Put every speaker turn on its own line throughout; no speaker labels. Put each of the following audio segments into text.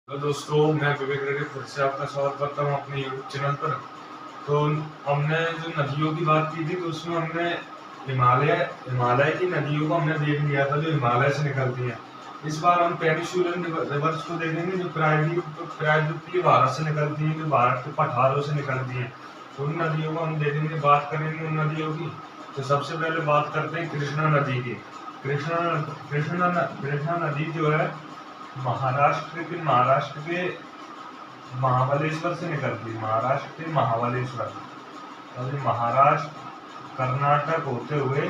तो दोस्तों, मैं विवेक रेड्डी फिर से आपका स्वागत करता हूँ अपने यूट्यूब चैनल पर। तो हमने जो नदियों की बात की थी, तो उसमें हमने हिमालय हिमालय की नदियों को हमने देख लिया था जो हिमालय से निकलती हैं। इस बार हम पेनिसुलन रिवर्स को देखेंगे जो प्रायद्वीपीय भारत से निकलती हैं, जो भारत के पठारों से निकलती हैं। तो उन नदियों को हम देखेंगे, बात करेंगे उन नदियों की। तो सबसे पहले बात करते हैं कृष्णा नदी की। कृष्णा कृष्णा नदी जो है महाराष्ट्र के महाबलेश्वर से निकलती है। महाराष्ट्र के महाबलेश्वर और ये महाराष्ट्र कर्नाटक होते हुए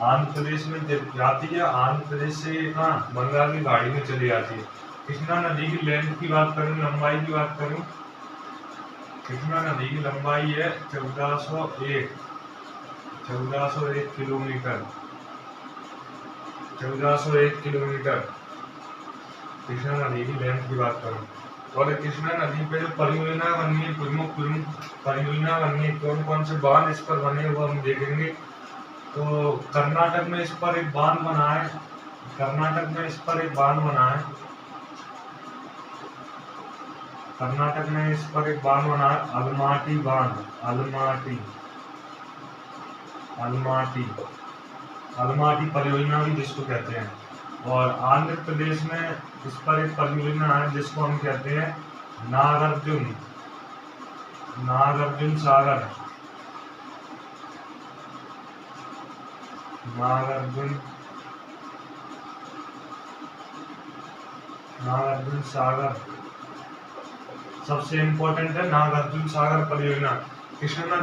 आंध्र प्रदेश में जाती है। आंध्र प्रदेश से कहाँ बंगाल की खाड़ी में चली जाती है। कृष्णा नदी की लेंथ की बात करूँ, लंबाई की बात करूँ, कृष्णा नदी की लंबाई है 1401 किलोमीटर। 1401 किलोमीटर कृष्णा नदी की लेंथ की बात करूँ। और कृष्णा नदी पे जो परियोजना बनी है, प्रमुख परियोजना बनी है, कौन कौन से बांध इस पर बने वो हम देखेंगे। तो कर्नाटक में इस पर एक बांध बना है। कर्नाटक में इस पर एक बांध बना है। कर्नाटक में इस पर एक बांध बना है, अलमाटी बांध। अलमाटी परियोजना भी जिसको कहते हैं। और आंध्र प्रदेश में इस पर एक परियोजना है जिसको हम कहते हैं नागार्जुन सागर। नागार्जुन सागर सबसे इम्पोर्टेंट है। नागार्जुन सागर परियोजना कृष्णा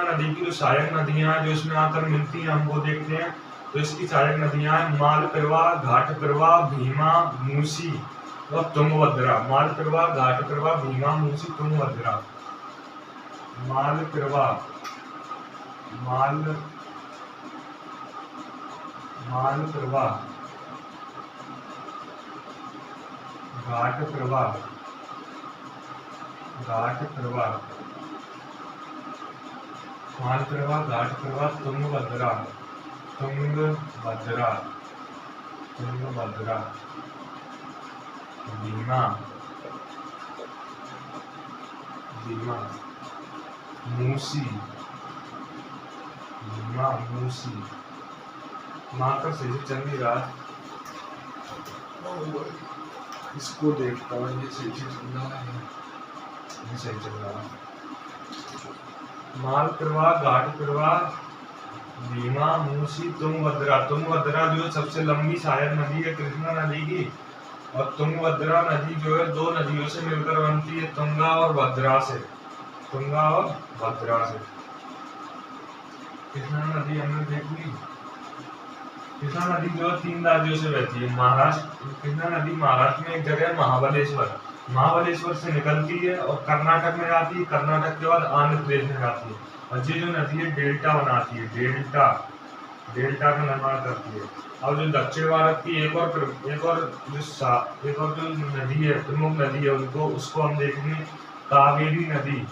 नदी की जो सहायक नदियां हैं जो इसमें आकर मिलती हैं, हम वो देखते हैं। तो इसकी सहायक नदियां हैं मालप्रभा, घाटप्रभा, भीमा, मूसी और तुंगभद्रा। मालप्रभा, घाटप्रभा, भीमा, मूसी, तुंगभद्रा। मालप्रभा घाटप्रभा, मालप्रभा, घाटप्रभा, तुंगभद्रा, भीमा, मूसी, मार्कर सही से चल नहीं रहा, इसको देखता हूँ, ये सही से चल रहा है, ये सही चल रहा है। मालप्रभा, घाटप्रभा, भीमा, मूसी, तुंगभद्रा जो सबसे लंबी सहायक नदी है कृष्णा नदी की। और तुंगभद्रा नदी जो है दो नदियों से मिलकर बनती है, तुंगा और भद्रा से। कृष्णा नदी हमने देख ली। कृष्णा नदी जो है 3 राज्यों से बहती है। कृष्णा नदी महाराष्ट्र में एक जगह महाबलेश्वर से निकलती है और कर्नाटक में जाती है। कर्नाटक के बाद आंध्र प्रदेश में जाती है। और ये जो नदी है डेल्टा बनाती है, डेल्टा का निर्माण करती है। और जो दक्षिण भारत की एक और जो नदी है, प्रमुख नदी है, उसको हम देखेंगे कावेरी नदी।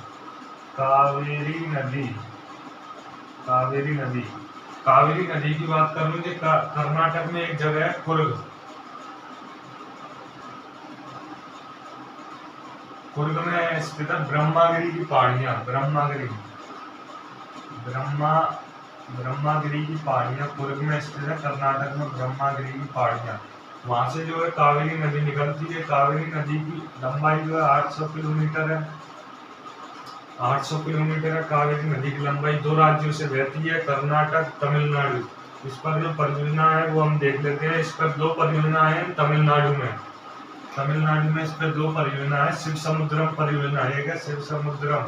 कावेरी नदी की बात करूँ कि कर्नाटक में एक जगह है कुर्ग में स्थित है ब्रह्मागिरी की पहाड़ियां। ब्रह्मागिरी की पहाड़ियां कुर्ग में स्थित है, कर्नाटक में ब्रह्मागिरी की पहाड़ियां। वहां से जो है कावेरी नदी निकलती है। कावेरी नदी की लंबाई जो है 800 किलोमीटर है। 800 किलोमीटर है कावेरी नदी की लंबाई। 2 राज्यों से बहती है, कर्नाटक, तमिलनाडु। इस पर जो परियोजना है वो हम देख लेते हैं। इस पर 2 परियोजना है तमिलनाडु में इस पर 2 परियोजना है। शिव समुद्रम परियोजना, एक है शिव समुद्रम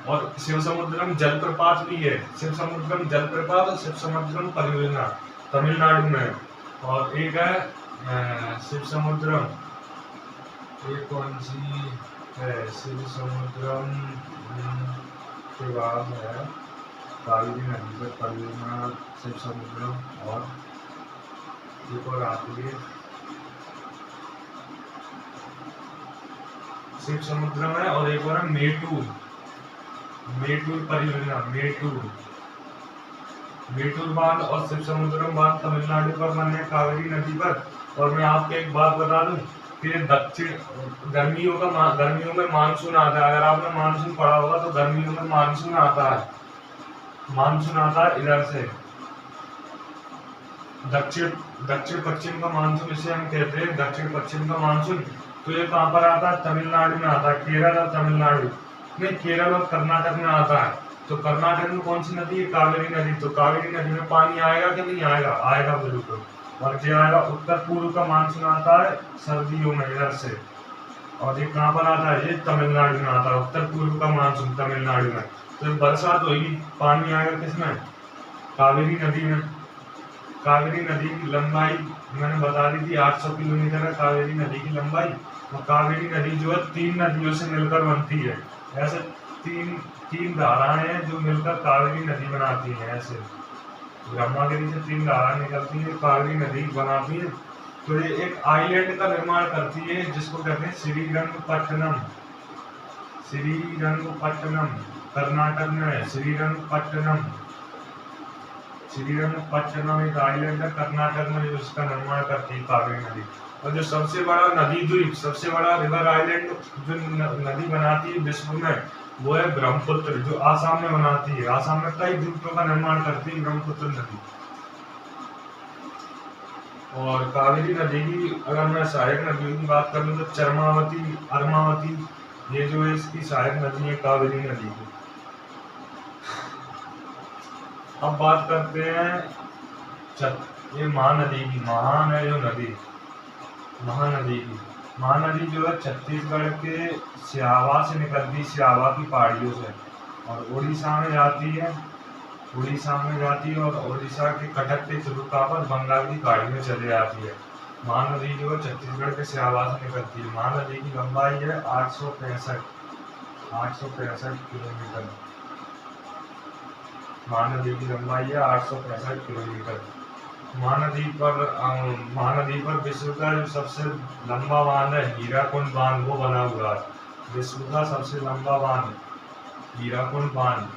और शिव समुद्रम जलप्रपात भी है। शिव समुद्रम जलप्रपात और शिव समुद्रम परियोजना तमिलनाडु में। और एक है शिव समुद्रम, एक कौन सी है, शिव समुद्रम के बाद है कावेरी नदी पर परियोजना शिव समुद्रम। और एक और आती है शिव समुद्रम है और एक और है मेटूर। मेटूर परियोजना, मेटूर बांध और शिवसमुद्रम बांध तमिलनाडु पर बने कावेरी नदी पर। और मैं आपको एक बात बता दूं कि दक्षिण गर्मियों में मानसून आता है। अगर आपने मानसून पढ़ा होगा तो गर्मियों में मानसून आता है इधर से दक्षिण दक्षिण पश्चिम का मानसून, इसे हम कहते हैं दक्षिण पश्चिम का मानसून। तो ये कहाँ पर आता है? तमिलनाडु में आता है। केरल और तमिलनाडु नहीं, केरल और कर्नाटक में आता है। तो कर्नाटक में कौन सी नदी है? कावेरी नदी। तो कावेरी नदी में पानी आएगा कि नहीं आएगा? आएगा बिल्कुल। और क्या आएगा? उत्तर पूर्व का मानसून आता है सर्दियों में इधर से। और ये कहाँ पर आता है? ये तमिलनाडु में आता है, उत्तर पूर्व का मानसून तमिलनाडु में। तो बरसात होगी, पानी आएगा किसमें? कावेरी नदी में। कावेरी नदी की लंबाई मैंने बता दी थी 800 किलोमीटर है कावेरी नदी की लंबाई। और कावेरी नदी जो है 3 नदियों से मिलकर बनती है। ऐसे तीन धाराएं हैं जो मिलकर कावेरी नदी बनाती हैं। ऐसे ब्रह्मागिरी से 3 धाराएं निकलती हैं, कावेरी नदी बनाती है। तो ये एक आइलैंड का निर्माण करती है जिसको कहते हैं श्रीरंगपट्टनम। कर्नाटक में है श्रीरंगपट्टनम एक आइलैंड है कर्नाटक में, जो इसका निर्माण करती है कावेरी नदी। और जो सबसे बड़ा नदी द्वीप, सबसे बड़ा रिवर आइलैंड जो नदी बनाती है विश्व में, वो है ब्रह्मपुत्र, जो आसाम में बनाती है। आसाम में कई द्वीपों का निर्माण करती है ब्रह्मपुत्र नदी। और कावेरी नदी की अगर मैं सहायक नदियों की बात करूं तो चरमावती, अर्मावती, ये जो है इसकी सहायक नदी है कावेरी नदी की। अब बात करते हैं ये महानदी की। महान है जो नदी, महानदी जो है छत्तीसगढ़ के सियावा से निकलती, सियावा की पहाड़ियों से, और उड़ीसा में जाती है और उड़ीसा के कटक के चुरुका पर बंगाल की खाड़ी में चले जाती है। महानदी जो है छत्तीसगढ़ के सियावा से निकलती है। महानदी की लंबाई है 865 किलोमीटर। महानदी की लंबाई है 865 किलोमीटर। महानदी पर विश्व का जो सबसे लंबा बांध है हीराकुंड बांध, वो बना हुआ है। विश्व का सबसे लंबा बांध हीराकुंड बांध,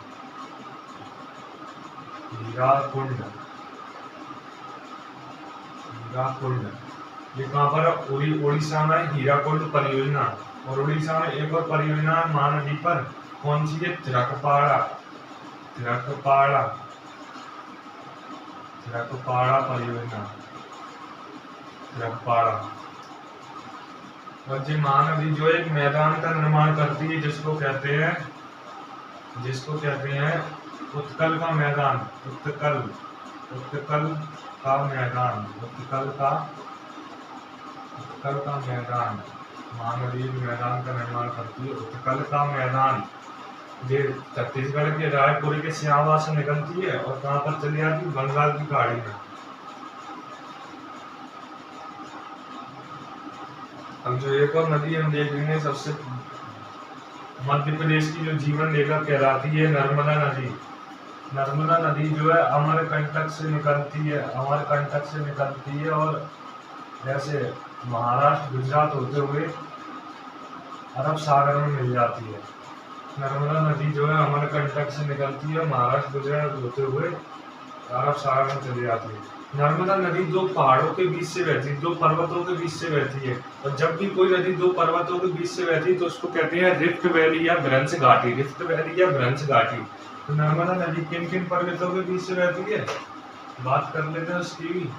हीराकुंड ये कहाँ पर है? उड़ीसा में हीराकुंड परियोजना। और उड़ीसा में एक और परियोजना है महानदी पर, कौन सी है? तिरकपाड़ा परियोजना, तिरकपाड़ा। और ये महानदी जो एक मैदान का निर्माण करती है जिसको कहते हैं उत्कल का मैदान। महानदी मैदान का निर्माण करती है, उत्कल का मैदान। ये छत्तीसगढ़ के रायपुर के सियावा से निकलती है और कहाँ पर चली जाती है? बंगाल की खाड़ी में। अब जो एक और नदी हम देख लेंगे, सबसे मध्य प्रदेश की जो जीवन रेखा कहलाती है नर्मदा नदी। नर्मदा नदी जो है अमरकंटक से निकलती है और जैसे महाराष्ट्र गुजरात होते हुए अरब सागर में मिल जाती है। नर्मदा नदी जो है अमरकंटक से निकलती है, महाराष्ट्र गुजरात होते हुए अरब सागर में चली जाती है। नर्मदा नदी 2 पहाड़ों के बीच से बहती है, 2 पर्वतों के बीच से बहती है। और जब भी कोई नदी 2 पर्वतों के बीच से बहती है तो उसको कहते हैं रिफ्ट वैली या भ्रंश घाटी। तो नर्मदा नदी किन किन पर्वतों के बीच से बहती है, बात कर लेते हैं उसकी भी।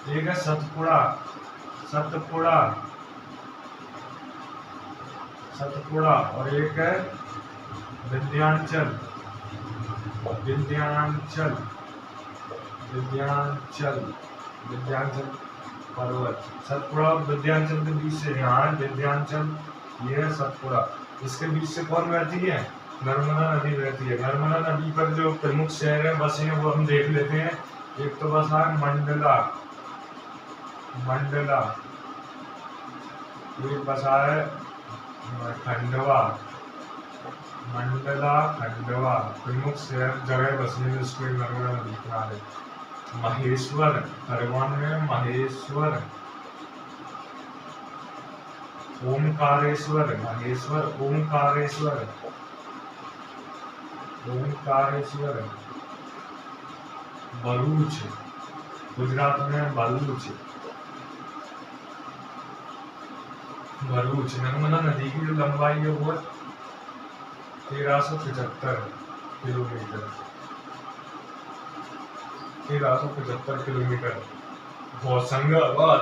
एक है सतपुड़ा और एक है विंध्याचल पर्वत। सतपुड़ा और विंध्याचल के बीच से, यहाँ है विंध्याचल, ये है सतपुड़ा। इसके बीच से कौन बहती है? नर्मदा नदी बहती है। नर्मदा नदी पर जो प्रमुख शहर है बसे हैं वो हम देख लेते हैं। एक तो बसा है मंडला, एक बसा है खंडवा, प्रमुख शहर जगह बसी है जिसको नर्मदा नदी किनारे। महेश्वर, हरियाणा में महेश्वर, ओमकारेश्वर, ओंकारेश्वर, भरूच, गुजरात में भरूच। भरूच नर्मदा नदी की जो लंबाई है वो 1375 किलोमीटर, 1375 किलोमीटर। होशंगाबाद,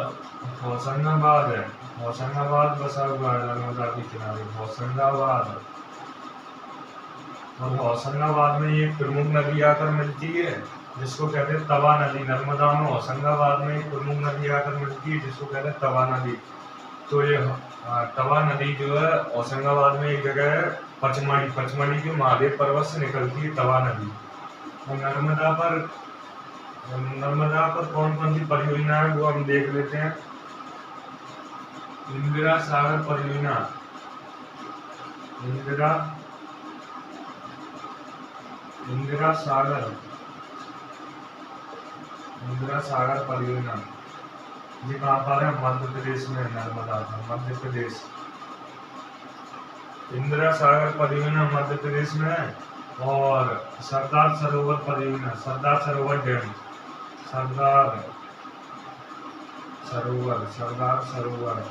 होशंगाबाद है, होशंगाबाद बसा हुआ है नर्मदा के किनारे, होशंगाबाद। और होशंगाबाद में एक प्रमुख नदी आकर मिलती है जिसको कहते हैं तवा नदी। नर्मदा में होशंगाबाद में एक प्रमुख नदी आकर मिलती है जिसको कहते हैं तवा नदी। तो ये तवा नदी जो है होशंगाबाद में एक जगह है पचमढ़ी, पचमढ़ी के महादेव पर्वत से निकलती है तवा नदी। और नर्मदा पर कौन कौन सी परियोजना है वो हम देख लेते हैं। इंदिरा सागर परियोजना, इंदिरा सागर परियोजना, ये कहाँ पर है? मध्य प्रदेश में, नर्मदा का मध्य प्रदेश। इंदिरा सागर परियोजना मध्य प्रदेश में है। और सरदार सरोवर परियोजना, सरदार सरोवर डैम, सरदार सरोवर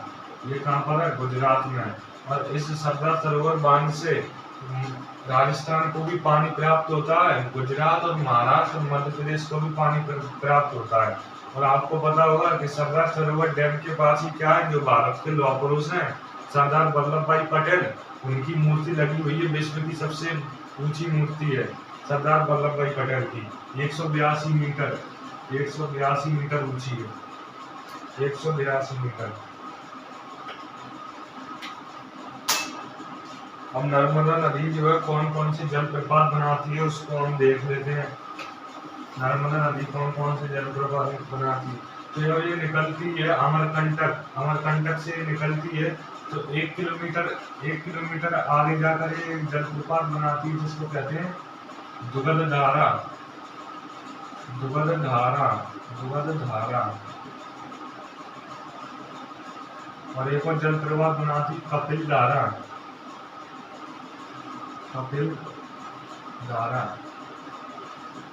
ये कहाँ पर है? गुजरात में। और इस सरदार सरोवर बांध से राजस्थान को भी पानी प्राप्त होता है, गुजरात और महाराष्ट्र और मध्य प्रदेश को भी पानी प्राप्त होता है। और आपको पता होगा कि सरदार सरोवर डैम के पास ही क्या है, जो भारत के लौह पुरुष हैं सरदार वल्लभ भाई पटेल, उनकी मूर्ति लगी हुई है। विश्व की सबसे ऊंची मूर्ति है सरदार वल्लभ भाई पटेल की, 182 मीटर, 182 मीटर ऊंची है, 182 मीटर। अब नर्मदा नदी जो है कौन कौन सी जलप्रपात बनाती है उसको हम देख लेते हैं। नर्मदा नदी कौन कौन से जलप्रपात बनाती है? तो ये निकलती है अमरकंटक, अमरकंटक से निकलती है। तो 1 किलोमीटर आगे जाकर ये जलप्रपात बनाती है जिसको कहते हैं दुगधधारा, और एक और जलप्रपात बनाती कपिलधारा,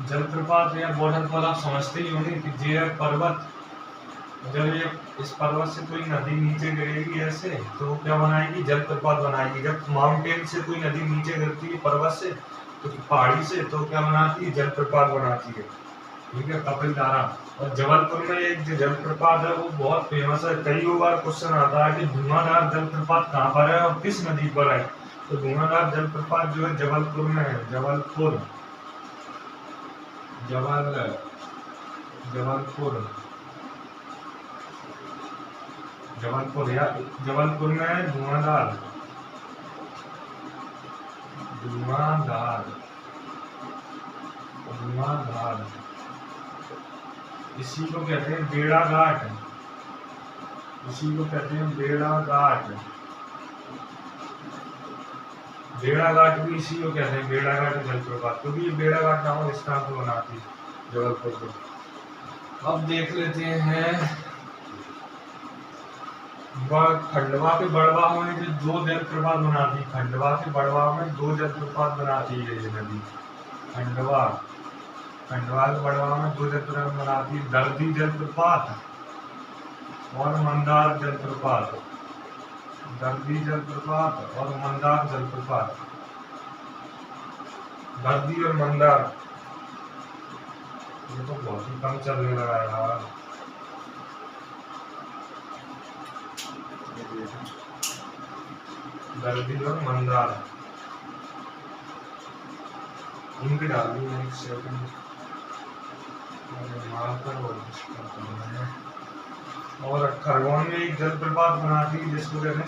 जलप्रपात या वाटरफॉल आप समझते ही होंगे कि ये पर्वत, जब ये इस पर्वत से कोई नदी नीचे गिरेगी ऐसे तो क्या बनाएगी? जलप्रपात बनाएगी। जब माउंटेन से कोई नदी नीचे गिरती है पर्वत से, तो पहाड़ी से, तो क्या बनाती है? जलप्रपात बनाती है। ठीक है, कपिलधारा। और जबलपुर में एक जो जलप्रपात है वो बहुत फेमस है। कई बार क्वेश्चन आता है कि धुआंधार जलप्रपात कहाँ पर है और किस नदी पर है? तो धुआंधार जलप्रपात जो है जबलपुर में है, जबलपुर या जबलपुर में है धुआंधार, इसी को कहते हैं बेड़ाघाट, बेड़ाघाट भी इसी को कहते हैं, बेड़ाघाट जलप्रपात, क्योंकि ये बेड़ाघाट नामक स्थान को बनाती है जबलपुर को। अब देख लेते हैं खंडवा के बड़वा में जो 2 जलप्रपात बनाती है, खंडवा के बड़वा में 2 जलप्रपात बनाती है ये नदी। खंडवा के बड़वा में 2 जलप्रपात बनाती है, दर्दी जलप्रपात और मंदार जलप्रपात, दर्दी जलप्रपात और मंदार जलप्रपात। दर्दी और मंदार ये तो बहुत ही कम चलने लगा है यार। दर्दी और मंदार इंक डाली है, एक सेकंड और खरगोन में एक जलप्रपात बनाती है जिसको कहते हैं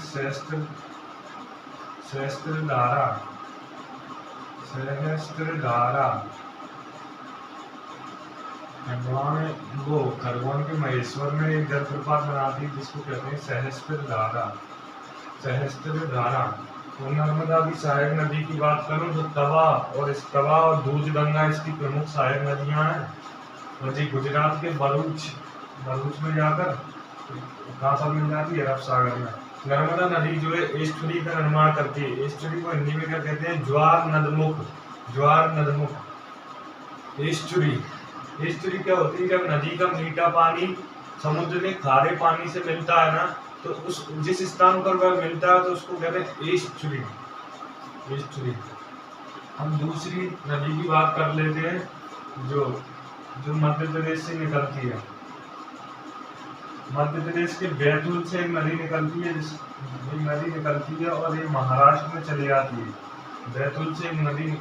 सहस्त्रधारा। खरगोन के महेश्वर में एक जलप्रपात बनाती है जिसको कहते हैं सहस्त्रधारा। तो नर्मदा की सहायक नदी की बात करूं तो तवा और दूध गंगा इसकी प्रमुख सहायक नदियां हैं। और जी गुजरात के भरूच में जाकर कहाँ पर मिल जाती है? अरब सागर में। नर्मदा नदी जो है एस्टुरी का निर्माण करती है। एस्टुरी को हिंदी में क्या कहते हैं? ज्वार नदमुख, ज्वार नदमुख। एस्चुरी, एस्चुरी क्या होती है? जब नदी का मीठा पानी समुद्र के खारे पानी से मिलता है ना, तो उस जिस स्थान पर वह मिलता है तो उसको कहते हैं एस्चुरी। एस्चुरी। हम दूसरी नदी की बात कर लेते हैं जो जो मध्य प्रदेश से निकलती है। मध्य प्रदेश के बैतूल से एक नदी निकलती है, और ये महाराष्ट्र में चली जाती है। बैतूल से एक नदी,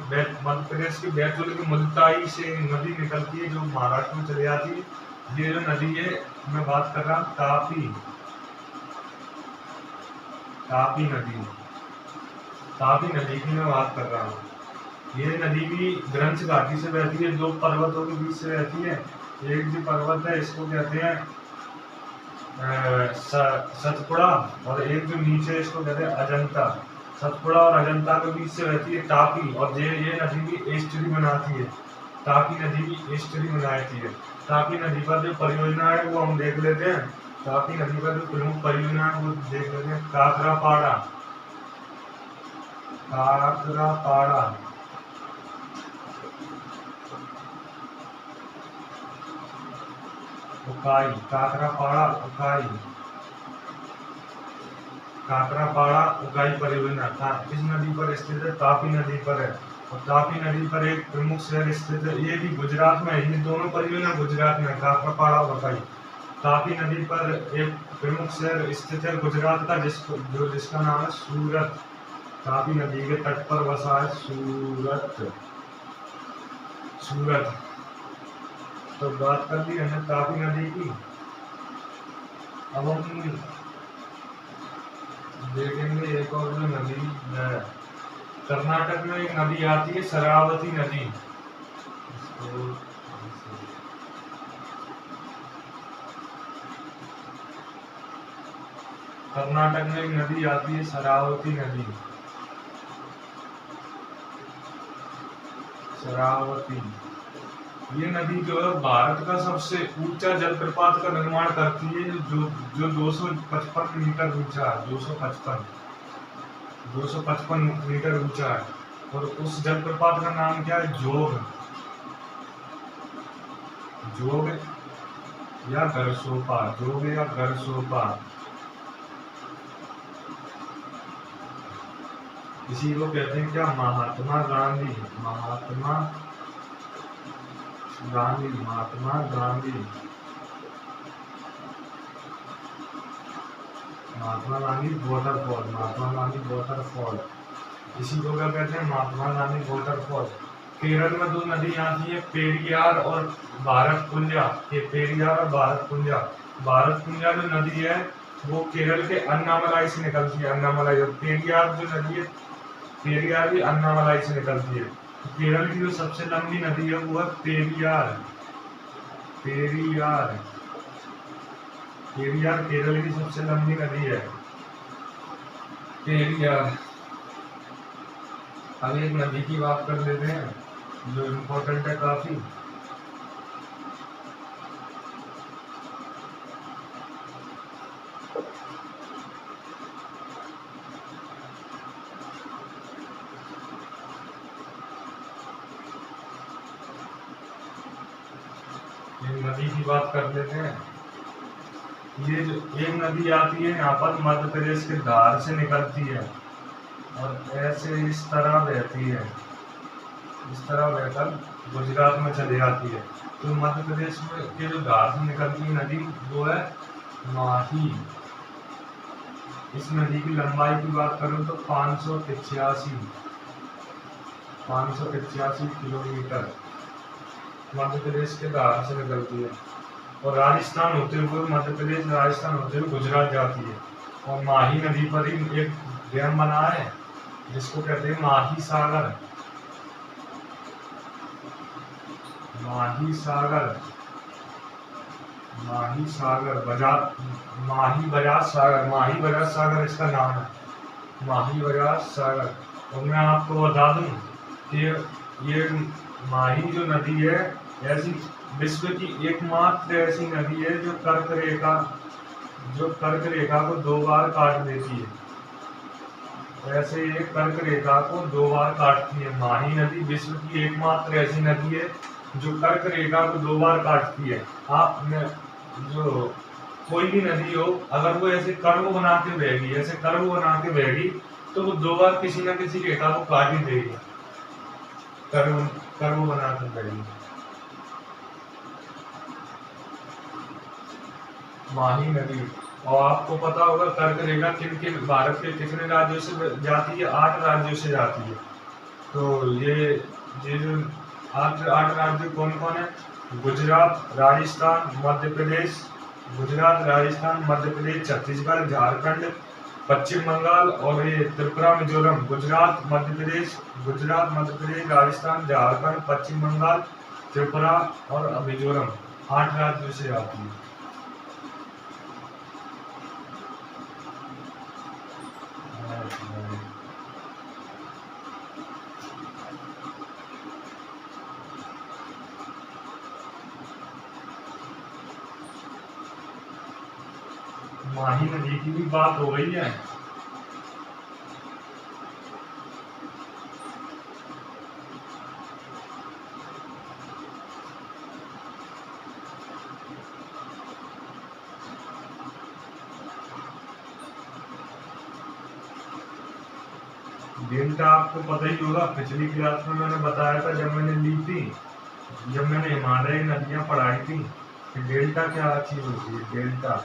मध्य प्रदेश के बैतूल की मुल्ताई से एक नदी निकलती है जो महाराष्ट्र में चली जाती है। ये जो नदी है, मैं बात कर रहा हूँ तापी, तापी नदी, तापी नदी की मैं बात कर रहा हूँ। ये नदी भी ग्रंथ घाटी से बहती है, दो पर्वतों के बीच से बहती है। एक जो पर्वत है इसको कहते हैं सतपुड़ा, और एक जो नीचे इसको कहते हैं अजंता। सतपुड़ा और अजंता के बीच से बहती है तापी, और ये नदी भी एस्चुरी बनाती है। तापी नदी भी एस्चुरी बनाती है। तापी नदी पर जो परियोजना है वो हम देख लेते हैं। तापी नदी पर जो प्रमुख परियोजना है वो देख लेते हैं। काकरापाड़ा, काकरापाड़ा, उकाई, काकरापाड़ा उकाई, काकरापाड़ा उकाई परियोजना किस नदी पर स्थित है? तापी नदी पर है। और तापी नदी पर एक प्रमुख शहर स्थित है, ये भी गुजरात में है। ये दोनों परियोजना गुजरात में, काकरापाड़ा और उकाई। तापी नदी पर एक प्रमुख शहर स्थित है गुजरात का, जिसका नाम है सूरत। तापी नदी के तट पर बसा है सूरत। सूरत। तो बात कर ली हमने तापी नदी की। अब हम देखेंगे एक और जो नदी है, कर्नाटक में एक नदी आती है शरावती नदी। कर्नाटक में एक नदी आती है शरावती नदी। शरावती, ये नदी जो है भारत का सबसे ऊंचा जलप्रपात का निर्माण करती है, जो 255 मीटर ऊंचा है। 255 मीटर ऊंचा है। और उस जलप्रपात का नाम क्या है? जोग, जोग या गरसोपा, जोग या गरसोपा। इसी को कहते हैं क्या? Mahatma Gandhi, Mahatma Gandhi, Mahatma Gandhi, Mahatma Gandhi waterfall, Mahatma Gandhi waterfall. इसी को क्या कहते हैं? महात्मा गांधी वाटरफॉल। केरल में दो नदी आती है, पेरियार और भारतपुंजा। ये पेरियार और भारतपुंजा। भारतपुंजा जो नदी है वो केरल के अन्नामलाई से निकलती है। अन्नामलाई। और पेरियार जो नदी है, पेरियार भी अन्नामलाई से निकलती है। केरल की जो सबसे लंबी नदी है वो है पेरियार। पेरियार, पेरियार केरल की सबसे लंबी नदी है, पेरियार। अब एक नदी की बात कर लेते हैं जो इम्पोर्टेंट है काफी। नदी की बात कर लेते हैं। ये जो एक नदी आती है यहाँ पर मध्य प्रदेश के धार से निकलती है, और ऐसे इस तरह बहती है, इस तरह बहकर गुजरात में चली जाती है। तो मध्य प्रदेश में के जो धार से निकलती है नदी वो है माही। इस नदी की लंबाई की बात करूँ तो 585 किलोमीटर मध्य प्रदेश के धार से निकलती है, और राजस्थान होते हुए मध्य प्रदेश, राजस्थान होते हुए गुजरात जाती है। और माही नदी पर ही एक डैम बना है जिसको कहते हैं माही सागर। माही सागर, माही सागर, माही बजाज सागर, माही बजाज सागर इसका नाम है, माही बजाज सागर। और मैं आपको बता दूं कि ये माही जो नदी है ऐसी विश्व की एकमात्र ऐसी नदी है जो कर्क रेखा को 2 बार काट देती है। ऐसे ये कर्क रेखा को 2 बार काटती है। माही नदी विश्व की एकमात्र ऐसी नदी है जो कर्क रेखा को 2 बार काटती है। आपने जो कोई भी नदी हो, अगर वो ऐसे कर्व बना के बहेगी, ऐसे कर्व बना के बहेगी, तो वो 2 बार किसी न किसी रेखा को काट ही देगी। कर्व कर्व बना के बहेगी। माही नदी, और आपको पता होगा कर्क रेखा किन किन भारत के कितने राज्यों से जाती है? 8 राज्यों से जाती है। तो ये जो 8 राज्य कौन कौन है? गुजरात, राजस्थान, मध्य प्रदेश, गुजरात, राजस्थान, मध्य प्रदेश, छत्तीसगढ़, झारखंड, पश्चिम बंगाल और ये त्रिपुरा, मिजोरम। गुजरात, मध्य प्रदेश, राजस्थान, झारखंड, पश्चिम बंगाल, त्रिपुरा और मिजोरम, 8 राज्यों से आती है। माही नदी की भी बात हो गई है। डेल्टा आपको पता ही होगा, पिछली क्लास में मैंने बताया था जब मैंने ली थी, जब मैंने हिमालय नदियां पढ़ाई थी, कि डेल्टा क्या चीज होती है। डेल्टा,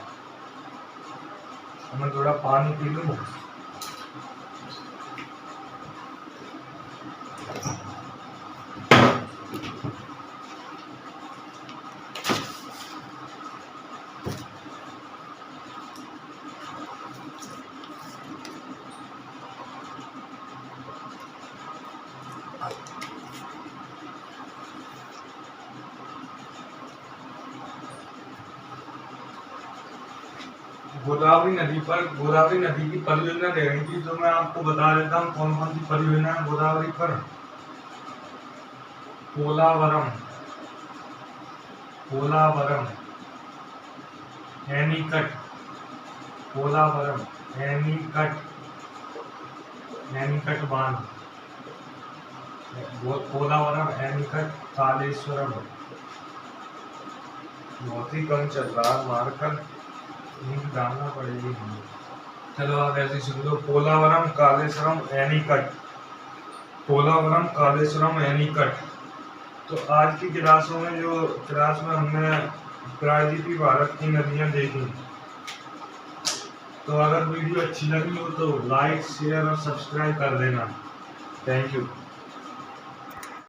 मैं थोड़ा पानी पी लूं। गोदावरी नदी की परियोजना दे रही थी, तो मैं आपको बता देता हूँ कौन कौन सी परियोजना है गोदावरी पर। पोलावरम, एनीकट, एनीकट बांध, पोलावरम, एनीकट, कालेश्वरम। बहुत ही कम चल रहा है, मारकर डालना पड़ेगी। चलो आप ऐसे सुन लो, पोलावरम, कालेश्वरम, एनीकट। तो आज की क्लासों में हमने प्रायद्वीपीय भारत की नदियां देखी। तो अगर वीडियो अच्छी लगी हो तो लाइक, शेयर और सब्सक्राइब कर देना। Thank you.